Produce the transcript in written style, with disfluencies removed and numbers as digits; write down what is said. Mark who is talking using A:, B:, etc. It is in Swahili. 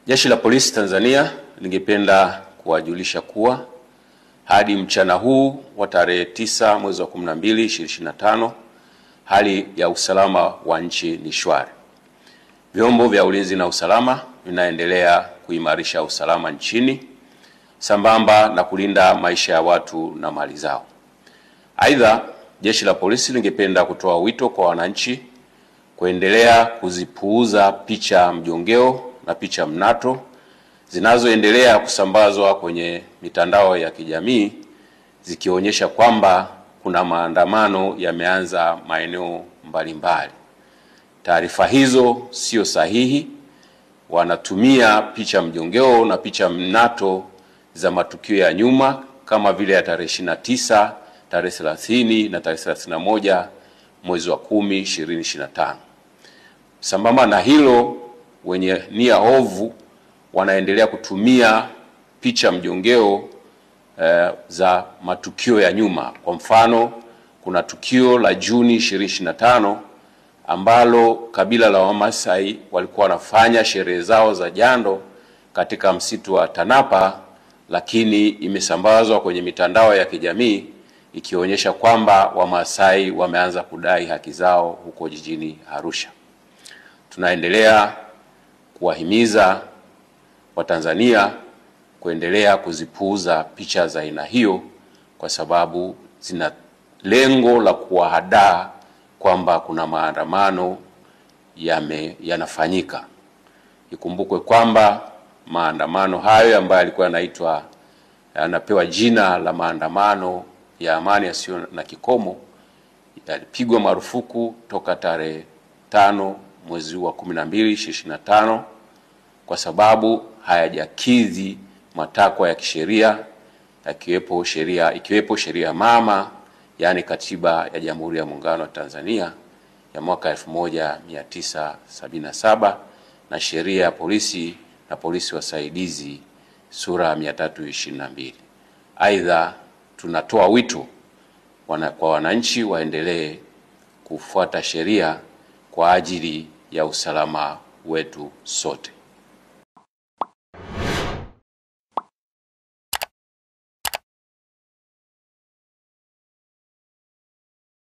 A: Jeshi la Polisi Tanzania lingependa kuwajulisha kuwa hadi mchana huu wa tarehe 9 mwezi wa 12 2025 hali ya usalama wa nchi ni shwari. Vyombo vya ulinzi na usalama vinaendelea kuimarisha usalama nchini sambamba na kulinda maisha ya watu na mali zao. Aidha, Jeshi la Polisi lingependa kutoa wito kwa wananchi kuendelea kuzipuuza picha mjongeo na picha mnato zinazoendelea kusambazwa kwenye mitandao ya kijamii zikionyesha kwamba kuna maandamano yameanza maeneo mbalimbali. Taarifa hizo sio sahihi. Wanatumia picha mjongeo na picha mnato za matukio ya nyuma kama vile ya tarehe 29, tarehe 30 na tarehe 31 mwezi wa 10 2025. Sambamba na hilo, wenye nia ovu wanaendelea kutumia picha mjongeo za matukio ya nyuma. Kwa mfano, kuna tukio la Juni 2025 ambalo kabila la Wamasai walikuwa wanafanya sherehe zao za jando katika msitu wa Tanapa, lakini imesambazwa kwenye mitandao ya kijamii ikionyesha kwamba Wamasai wameanza kudai haki zao huko jijini Arusha. Tunaendelea kuwahimiza Watanzania kuendelea kuzipuuza picha za aina hiyo kwa sababu zina lengo la kuwahadaa kwamba kuna maandamano yanafanyika. Ikumbukwe kwamba maandamano hayo ambayo yalikuwa yanapewa jina la maandamano ya amani yasiyo na kikomo yalipigwa marufuku toka tarehe 5 mwezi wa 12 2025 kwa sababu hayajakidhi matakwa ya kisheria ikiwepo sheria mama, yani Katiba ya Jamhuri ya Muungano wa Tanzania ya mwaka 1977 na sheria ya polisi na polisi wasaidizi sura 322. Aidha, tunatoa wito kwa wananchi waendelee kufuata sheria kwa ajili ya usalama wetu sote.